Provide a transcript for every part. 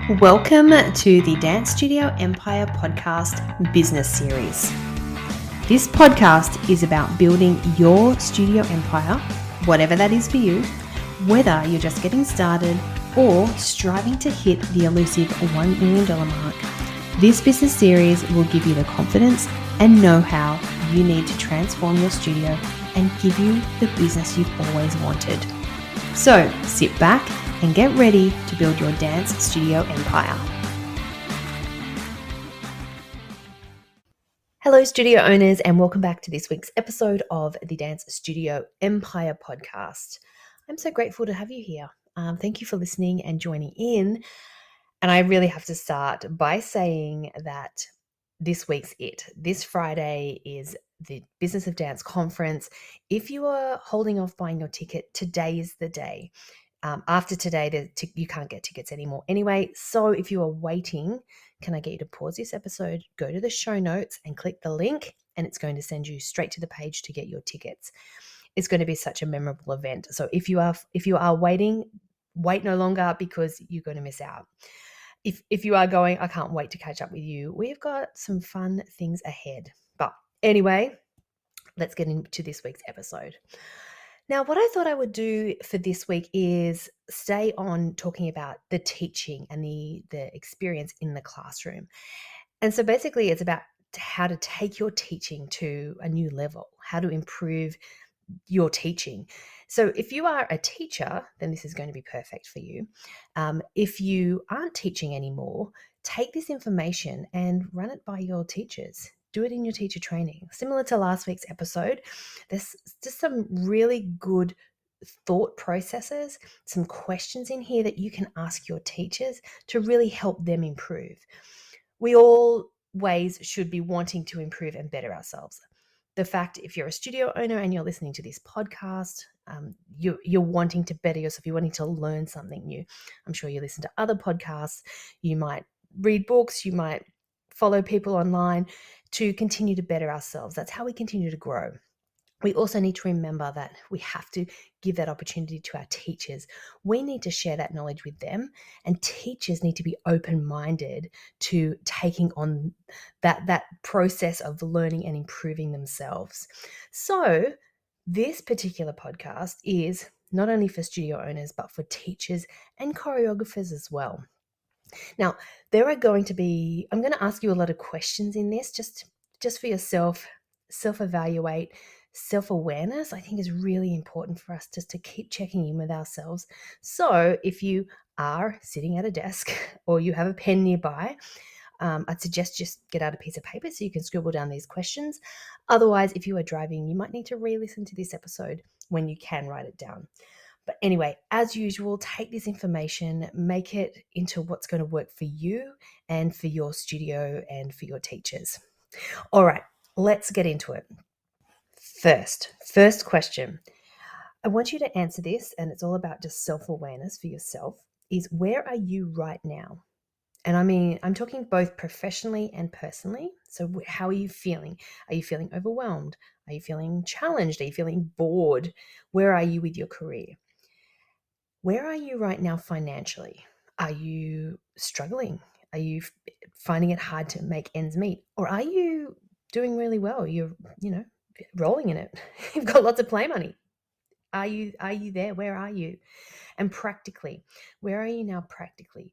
Welcome to the Dance Studio Empire Podcast Business Series. This podcast is about building your studio empire, whatever that is for you, whether you're just getting started or striving to hit the elusive $1 million mark. This business series will give you the confidence and know-how you need to transform your studio and give you the business you've always wanted. So sit back and get ready to build your dance studio empire. Hello, studio owners, and welcome back to this week's episode of the Dance Studio Empire podcast. I'm so grateful to have you here. Thank you for listening and joining in. And I really have to start by saying that this week's it. This Friday is the Business of Dance conference. If you are holding off buying your ticket, today is the day. After today, you can't get tickets anymore anyway. So if you are waiting, can I get you to pause this episode, go to the show notes and click the link, and it's going to send you straight to the page to get your tickets. It's going to be such a memorable event. So if you are waiting, wait no longer, because you're going to miss out. If you are going, I can't wait to catch up with you. We've got some fun things ahead. But anyway, let's get into this week's episode. Now, what I thought I would do for this week is stay on talking about the teaching and the experience in the classroom. And so basically it's about how to take your teaching to a new level, how to improve your teaching. So if you are a teacher, then this is going to be perfect for you. If you aren't teaching anymore, take this information and run it by your teachers. Do it in your teacher training. Similar to last week's episode, there's just some really good thought processes, some questions in here that you can ask your teachers to really help them improve. We always should be wanting to improve and better ourselves. The fact, if you're a studio owner and you're listening to this podcast, you're wanting to better yourself, you're wanting to learn something new. I'm sure you listen to other podcasts, you might read books, you might follow people online to continue to better ourselves. That's how we continue to grow. We also need to remember that we have to give that opportunity to our teachers. We need to share that knowledge with them, and teachers need to be open-minded to taking on that process of learning and improving themselves. So this particular podcast is not only for studio owners, but for teachers and choreographers as well. Now, I'm going to ask you a lot of questions in this, just for yourself, self-evaluate. Self-awareness, I think, is really important for us just to keep checking in with ourselves. So if you are sitting at a desk or you have a pen nearby, I'd suggest just get out a piece of paper so you can scribble down these questions. Otherwise, if you are driving, you might need to re-listen to this episode when you can write it down. But anyway, as usual, take this information, make it into what's going to work for you and for your studio and for your teachers. All right, let's get into it. First question. I want you to answer this, and it's all about just self-awareness for yourself, is where are you right now? And I mean, I'm talking both professionally and personally. So how are you feeling? Are you feeling overwhelmed? Are you feeling challenged? Are you feeling bored? Where are you with your career? Where are you right now financially? Are you struggling? Are you finding it hard to make ends meet? Or are you doing really well? You're, rolling in it. You've got lots of play money. Are you there? Where are you? And practically, where are you now practically?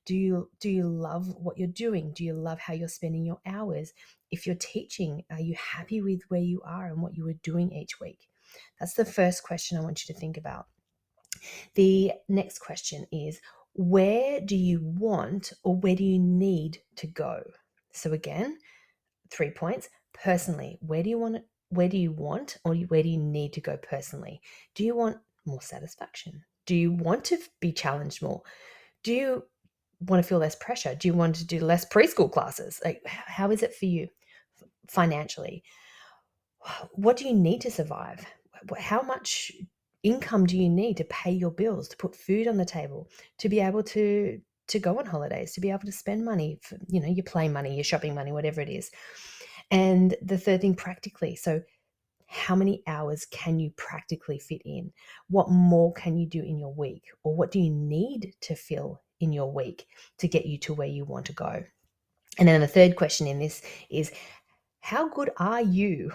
Do you love what you're doing? Do you love how you're spending your hours? If you're teaching, are you happy with where you are and what you are doing each week? That's the first question I want you to think about. The next question is, where do you want or where do you need to go? So again, 3 points. Personally, where do you want or where do you need to go personally? Do you want more satisfaction? Do you want to be challenged more? Do you want to feel less pressure? Do you want to do less preschool classes? Like, how is it for you financially? What do you need to survive? How much income do you need to pay your bills, to put food on the table, to be able to go on holidays, to be able to spend money for, your play money, your shopping money, whatever it is? And the third thing, practically. So how many hours can you practically fit in? What more can you do in your week? Or what do you need to fill in your week to get you to where you want to go? And then the third question in this is, how good are you?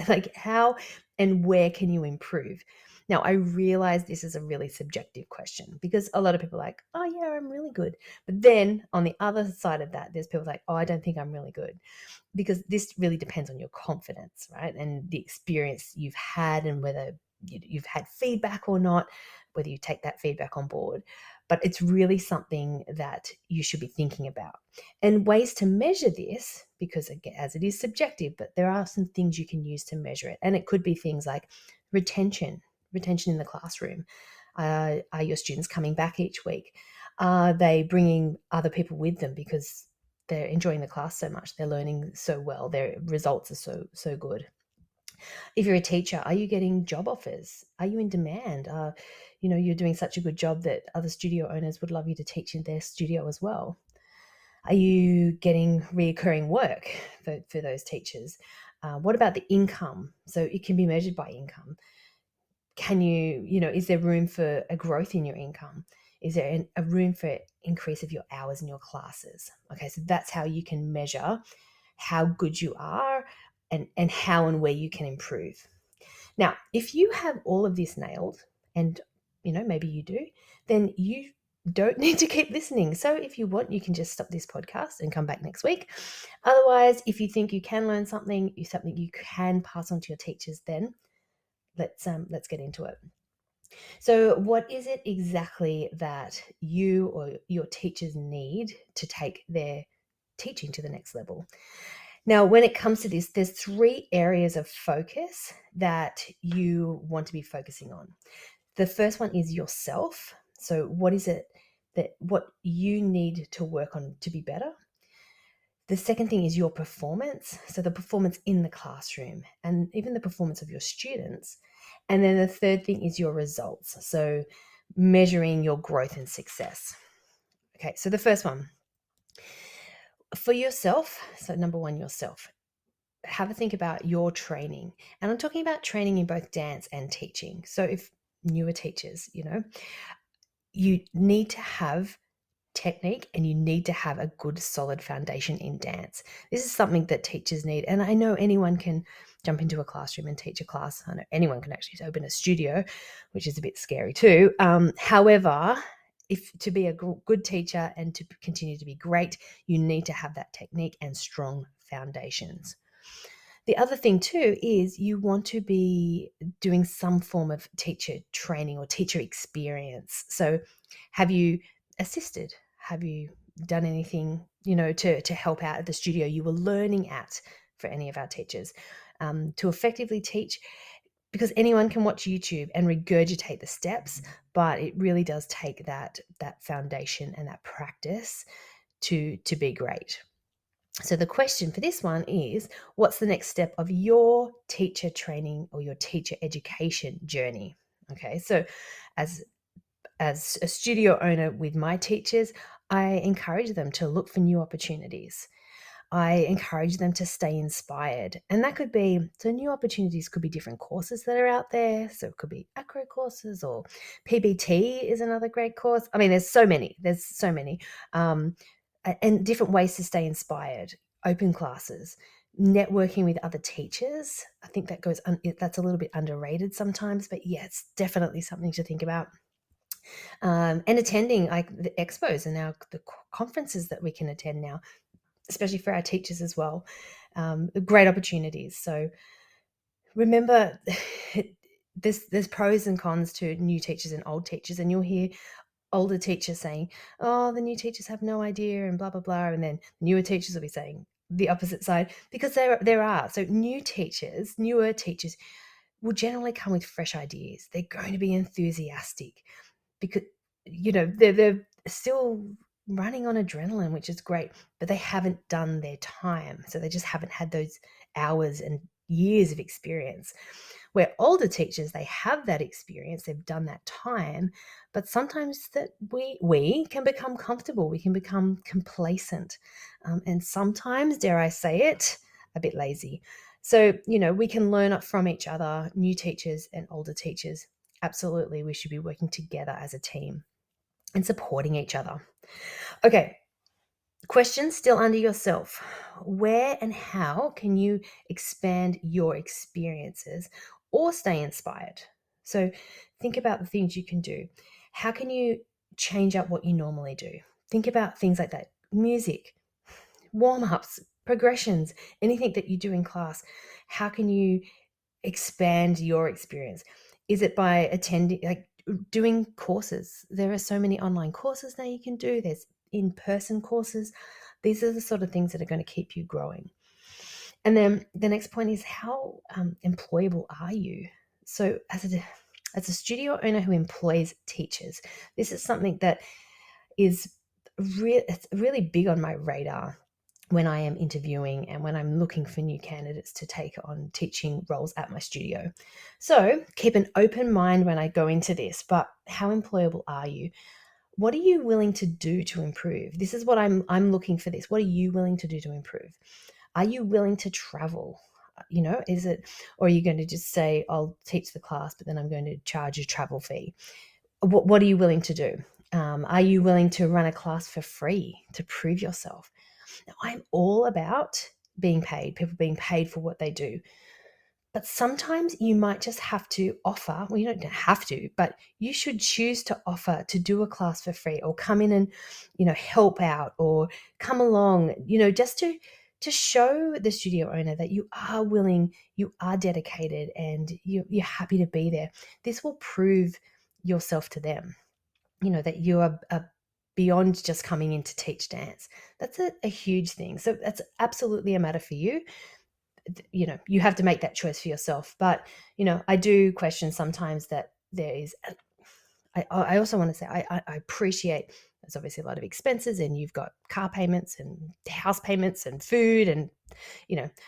Like, how and where can you improve? Now, I realize this is a really subjective question because a lot of people are like, oh, yeah, I'm really good. But then on the other side of that, there's people like, oh, I don't think I'm really good, because this really depends on your confidence, right? And the experience you've had, and whether you've had feedback or not, whether you take that feedback on board. But it's really something that you should be thinking about. And ways to measure this, because again, as it is subjective, but there are some things you can use to measure it. And it could be things like retention in the classroom. Are your students coming back each week? Are they bringing other people with them because they're enjoying the class so much, they're learning so well, their results are so good? If you're a teacher, are you getting job offers? Are you in demand? You're doing such a good job that other studio owners would love you to teach in their studio as well. Are you getting reoccurring work for those teachers? What about the income? So it can be measured by income. Can is there room for a growth in your income? Is there a room for increase of your hours in your classes? Okay, so that's how you can measure how good you are, and how and where you can improve. Now, if you have all of this nailed, and maybe you do, then you don't need to keep listening. So if you want, you can just stop this podcast and come back next week. Otherwise, if you think you can learn something you can pass on to your teachers, then let's get into it. So what is it exactly that you or your teachers need to take their teaching to the next level? Now, when it comes to this, there's 3 areas of focus that you want to be focusing on. The first one is yourself. So what is it what you need to work on to be better? The second thing is your performance. So the performance in the classroom and even the performance of your students. And then the third thing is your results. So measuring your growth and success. Okay, so the first one, for yourself. So number 1, yourself. Have a think about your training. And I'm talking about training in both dance and teaching. So if newer teachers, you need to have technique and you need to have a good solid foundation in dance. This is something that teachers need. And I know anyone can jump into a classroom and teach a class. I know anyone can actually open a studio, which is a bit scary too. However, if to be a good teacher and to continue to be great, you need to have that technique and strong foundations. The other thing too is you want to be doing some form of teacher training or teacher experience. So have you assisted? Have you done anything, to help out at the studio you were learning at for any of our teachers, to effectively teach? Because anyone can watch YouTube and regurgitate the steps, but it really does take that foundation and that practice to be great. So the question for this one is, what's the next step of your teacher training or your teacher education journey? Okay, so as a studio owner with my teachers, I encourage them to look for new opportunities. I encourage them to stay inspired. And that could be, so new opportunities could be different courses that are out there. So it could be acro courses, or PBT is another great course. I mean, there's so many. And different ways to stay inspired. Open classes, networking with other teachers. I think that's a little bit underrated sometimes, but yeah, it's definitely something to think about. And attending like the expos and now the conferences that we can attend now, especially for our teachers as well. Great opportunities. So remember, there's pros and cons to new teachers and old teachers, and you'll hear older teachers saying, oh, the new teachers have no idea and blah, blah, blah. And then newer teachers will be saying the opposite side, because there are. So newer teachers will generally come with fresh ideas. They're going to be enthusiastic because, they're still running on adrenaline, which is great, but they haven't done their time. So they just haven't had those hours and years of experience. Where older teachers, they have that experience, they've done that time, but sometimes that we can become comfortable, we can become complacent, and sometimes, dare I say it, a bit lazy. So, we can learn from each other, new teachers and older teachers. Absolutely, we should be working together as a team. and supporting each other. Okay, question still under yourself. Where and how can you expand your experiences or stay inspired? So think about the things you can do. How can you change up what you normally do? Think about things like that. Music, warm-ups, progressions, anything that you do in class. How can you expand your experience? Is it by attending, like doing courses? There are so many online courses now you can do. There's in-person courses. These are the sort of things that are going to keep you growing. And then the next point is, how employable are you? So as a studio owner who employs teachers, this is something that is it's really big on my radar when I am interviewing and when I'm looking for new candidates to take on teaching roles at my studio. So keep an open mind when I go into this, but how employable are you? What are you willing to do to improve? This is what I'm looking for this. What are you willing to do to improve? Are you willing to travel? Is it, or are you going to just say, I'll teach the class, but then I'm going to charge a travel fee? What are you willing to do? Are you willing to run a class for free to prove yourself? Now, I'm all about being paid, people being paid for what they do. But sometimes you might just have to offer, well, you don't have to, but you should choose to offer to do a class for free, or come in and, help out, or come along, just to show the studio owner that you are willing, you are dedicated, and you're happy to be there. This will prove yourself to them, that you are beyond just coming in to teach dance. That's a huge thing. So that's absolutely a matter for you. You have to make that choice for yourself. But, I do question sometimes that there is, I also want to say, I appreciate there's obviously a lot of expenses, and you've got car payments and house payments and food, and,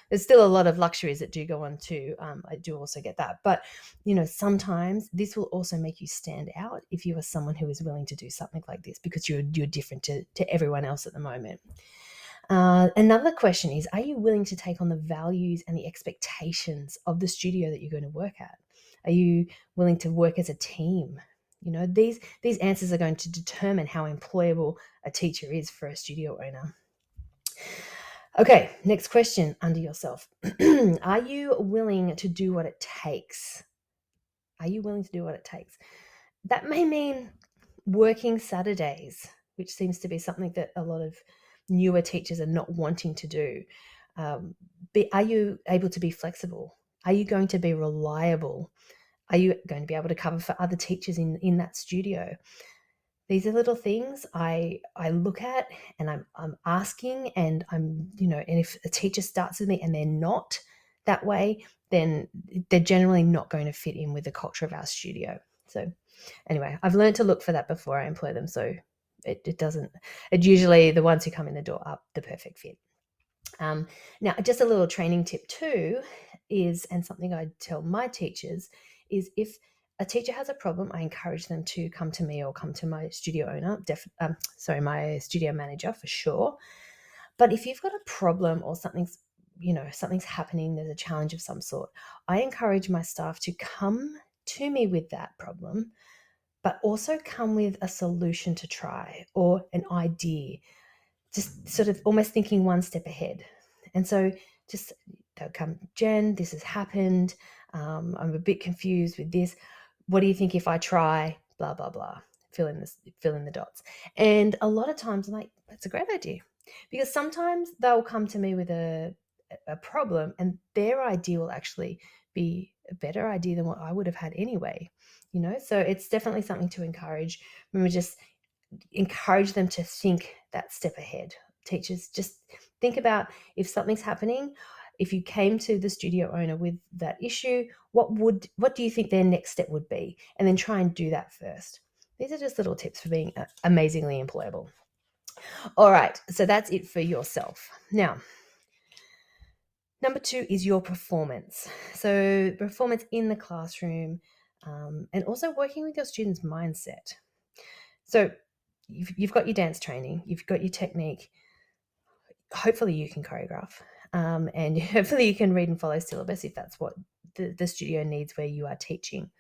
there's still a lot of luxuries that do go on too. I do also get that. But, sometimes this will also make you stand out if you are someone who is willing to do something like this, because you're different to everyone else at the moment. Another question is, are you willing to take on the values and the expectations of the studio that you're going to work at? Are you willing to work as a team? These answers are going to determine how employable a teacher is for a studio owner. Okay, next question under yourself. Are you willing to do what it takes? Are you willing to do what it takes? That may mean working Saturdays, which seems to be something that a lot of newer teachers are not wanting to do. Are you able to be flexible? Are you going to be reliable? Are you going to be able to cover for other teachers in that studio? These are little things I look at, and I'm asking, and and if a teacher starts with me and they're not that way, then they're generally not going to fit in with the culture of our studio. So anyway, I've learned to look for that before I employ them. So it usually, the ones who come in the door are the perfect fit. Now, just a little training tip too is, and something I tell my teachers is, if a teacher has a problem, I encourage them to come to me or come to my studio owner, my studio manager for sure. But if you've got a problem or something's happening, there's a challenge of some sort, I encourage my staff to come to me with that problem, but also come with a solution to try, or an idea, just sort of almost thinking one step ahead. And so just, they'll come, Jen, this has happened. I'm a bit confused with this. What do you think if I try blah, blah, blah? Fill in the dots. And a lot of times I'm like, that's a great idea. Because sometimes they'll come to me with a problem, and their idea will actually be a better idea than what I would have had anyway. So it's definitely something to encourage. Remember, just encourage them to think that step ahead. Teachers, just think about, if something's happening, if you came to the studio owner with that issue, what do you think their next step would be? And then try and do that first. These are just little tips for being amazingly employable. All right, so that's it for yourself. Now, number 2 is your performance. So performance in the classroom, and also working with your students' mindset. So you've got your dance training, you've got your technique. Hopefully you can choreograph, and hopefully you can read and follow syllabus if that's what the studio needs where you are teaching.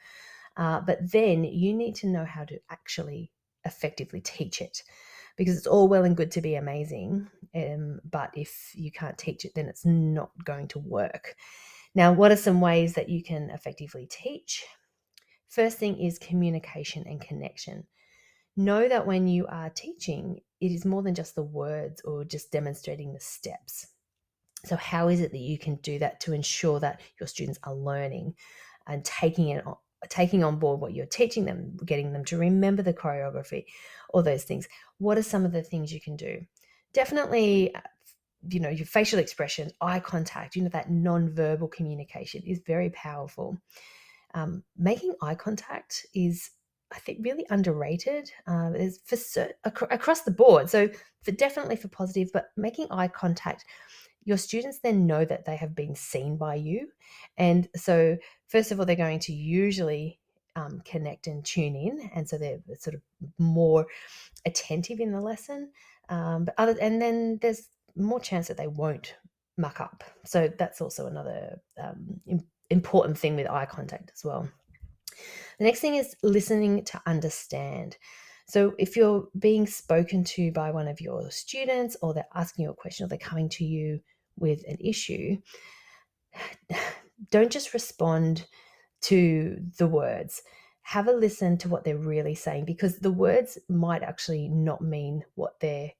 But then you need to know how to actually effectively teach it, because it's all well and good to be amazing, but if you can't teach it, then it's not going to work. Now, what are some ways that you can effectively teach? First thing is communication and connection. Know that when you are teaching, it is more than just the words or just demonstrating the steps. So how is it that you can do that to ensure that your students are learning and taking on board what you're teaching them, getting them to remember the choreography, all those things? What are some of the things you can do? Definitely, your facial expression, eye contact, that non-verbal communication is very powerful. Making eye contact is, I think, really underrated. Is across the board. So definitely for positive, but making eye contact, your students then know that they have been seen by you. And so first of all, they're going to usually connect and tune in. And so they're sort of more attentive in the lesson. And then there's more chance that they won't muck up. So that's also another important thing with eye contact as well. The next thing is listening to understand. So if you're being spoken to by one of your students, or they're asking you a question, or they're coming to you with an issue, don't just respond to the words. Have a listen to what they're really saying, because the words might actually not mean what they're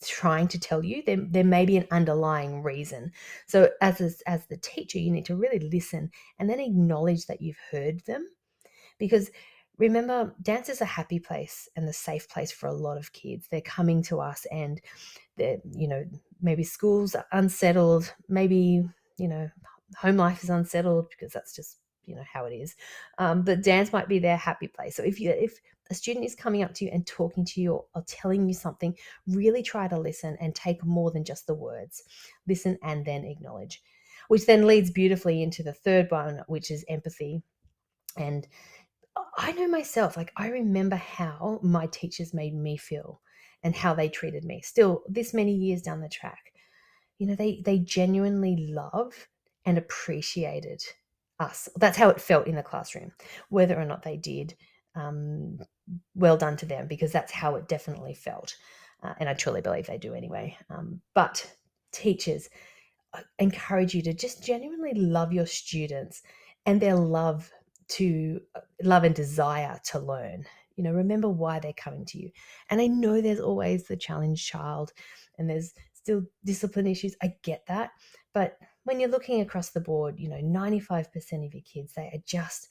trying to tell you. There may be an underlying reason. So as the teacher, you need to really listen and then acknowledge that you've heard them. Because remember, dance is a happy place and the safe place for a lot of kids. They're coming to us, and they're, maybe schools are unsettled, maybe, home life is unsettled, because that's just, how it is. But dance might be their happy place. So if a student is coming up to you and talking to you, or telling you something, really try to listen and take more than just the words. Listen and then acknowledge, which then leads beautifully into the third one, which is empathy. And I know myself, like, I remember how my teachers made me feel and how they treated me. Still, this many years down the track, they genuinely love and appreciated us. That's how it felt in the classroom. Whether or not they did, well done to them, because that's how it definitely felt. And I truly believe they do anyway. But teachers, I encourage you to just genuinely love your students and their love and desire to learn. Remember why they're coming to you. And I know there's always the challenged child, and there's still discipline issues. I get that. But when you're looking across the board, 95% of your kids, they are just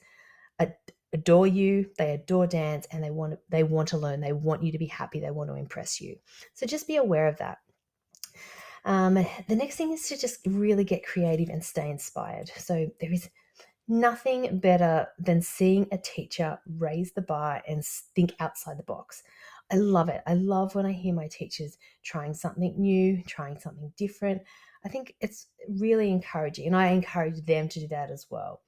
adore you, they adore dance, and they want to learn. They want you to be happy. They want to impress you. So just be aware of that. The next thing is to just really get creative and stay inspired. So there is nothing better than seeing a teacher raise the bar and think outside the box. I love it. I love when I hear my teachers trying something new, trying something different. I think it's really encouraging, and I encourage them to do that as well.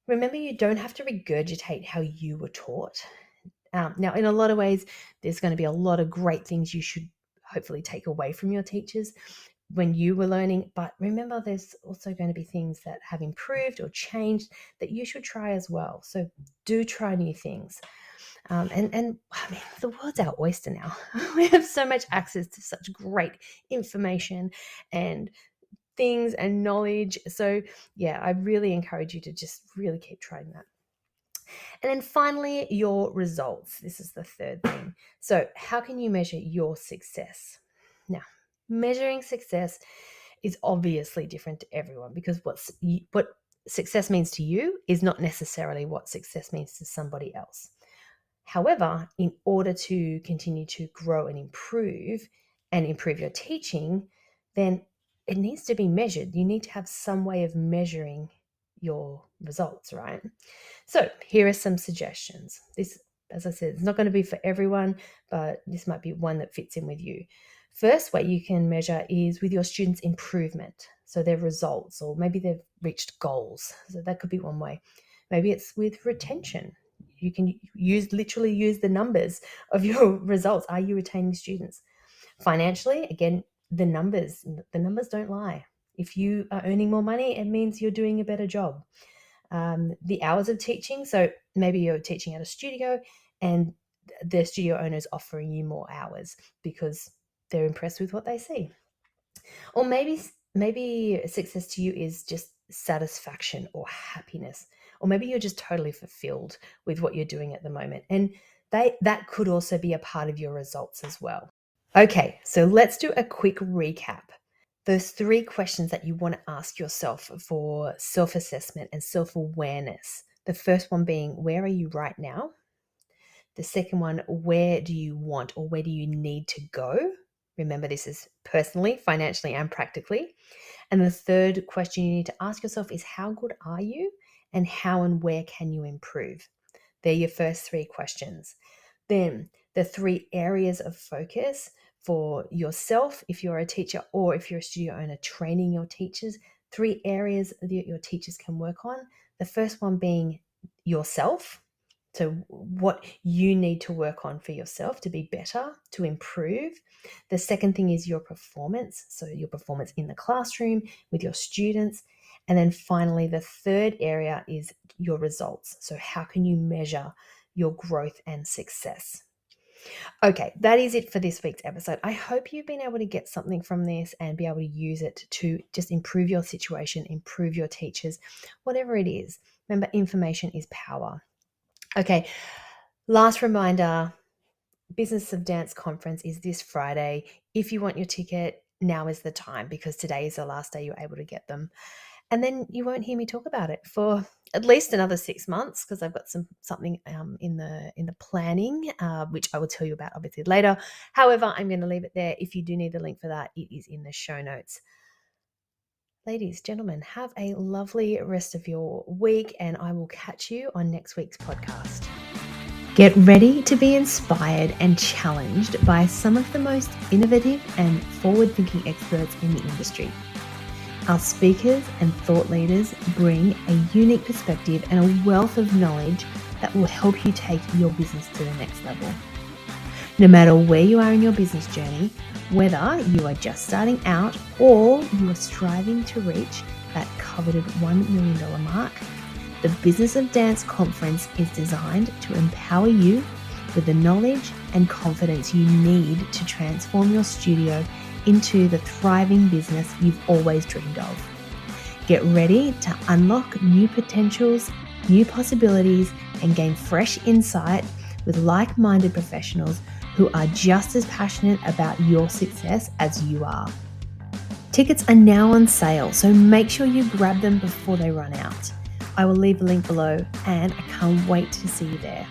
Remember, you don't have to regurgitate how you were taught. Now, in a lot of ways, there's going to be a lot of great things you should hopefully take away from your teachers when you were learning. But remember, there's also going to be things that have improved or changed that you should try as well. So do try new things. And I mean, the world's our oyster now. We have so much access to such great information and things and knowledge. So yeah, I really encourage you to just really keep trying that. And then finally, your results. This is the third thing. So how can you measure your success? Now, measuring success is obviously different to everyone, because what success means to you is not necessarily what success means to somebody else. However, in order to continue to grow and improve your teaching, then it needs to be measured. You need to have some way of measuring your results, right? So here are some suggestions. This, as I said, it's not going to be for everyone, but this might be one that fits in with you. First way you can measure is with your students' improvement. So their results, or maybe they've reached goals. So that could be one way. Maybe it's with retention. You can literally use the numbers of your results. Are you retaining students? Financially, again, the numbers don't lie. If you are earning more money, it means you're doing a better job. The hours of teaching, so maybe you're teaching at a studio and the studio owners offering you more hours because they're impressed with what they see. Or maybe success to you is just satisfaction or happiness. Or maybe you're just totally fulfilled with what you're doing at the moment. And that could also be a part of your results as well. Okay, so let's do a quick recap. Those 3 questions that you want to ask yourself for self-assessment and self-awareness. The first one being, where are you right now? The second one, where do you want or where do you need to go? Remember, this is personally, financially, and practically. And the third question you need to ask yourself is, how good are you and how and where can you improve? They're your first 3 questions. Then the 3 areas of focus for yourself, if you're a teacher or if you're a studio owner training your teachers, 3 areas that your teachers can work on. The first one being yourself. So what you need to work on for yourself to be better, to improve. The second thing is your performance. So your performance in the classroom with your students. And then finally, the third area is your results. So how can you measure your growth and success? Okay, that is it for this week's episode. I hope you've been able to get something from this and be able to use it to just improve your situation, improve your teachers, whatever it is. Remember, information is power. Okay, last reminder, Business of Dance Conference is this Friday. If you want your ticket, now is the time because today is the last day you're able to get them. And then you won't hear me talk about it for at least another 6 months because I've got something in the planning, which I will tell you about obviously later. However, I'm going to leave it there. If you do need the link for that, it is in the show notes. Ladies, gentlemen, have a lovely rest of your week, and I will catch you on next week's podcast. Get ready to be inspired and challenged by some of the most innovative and forward-thinking experts in the industry. Our speakers and thought leaders bring a unique perspective and a wealth of knowledge that will help you take your business to the next level. No matter where you are in your business journey, whether you are just starting out or you are striving to reach that coveted $1 million mark, the Business of Dance Conference is designed to empower you with the knowledge and confidence you need to transform your studio into the thriving business you've always dreamed of. Get ready to unlock new potentials, new possibilities, and gain fresh insight with like-minded professionals who are just as passionate about your success as you are. Tickets are now on sale, so make sure you grab them before they run out. I will leave a link below, and I can't wait to see you there.